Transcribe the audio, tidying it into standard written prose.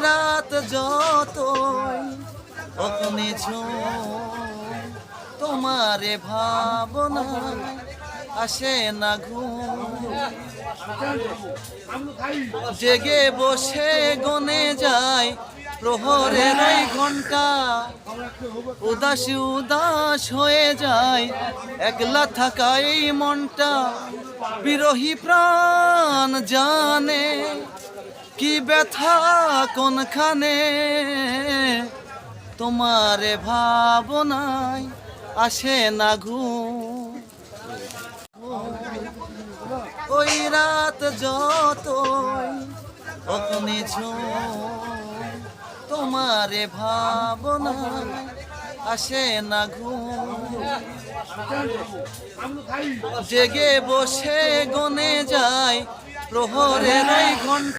রাত যতই অগ্নি তোমারে ভাবনা আসে না ঘুম, জেগে বসে গনে যায় প্রহরের ওই ঘন্টা, উদাস উদাস হয়ে যায় একলা থাকা এই মনটা। বিরহী প্রাণ জানে কি ব্যথা কোনখানে, তোমারে ভাবনায় আসে না ঘুম। ওই রাত যতই অগ্নি তোমারে ভাবনায় আসে না ঘুম, জেগে বসে গনে যায় প্রহরের ওই ঘন্টা।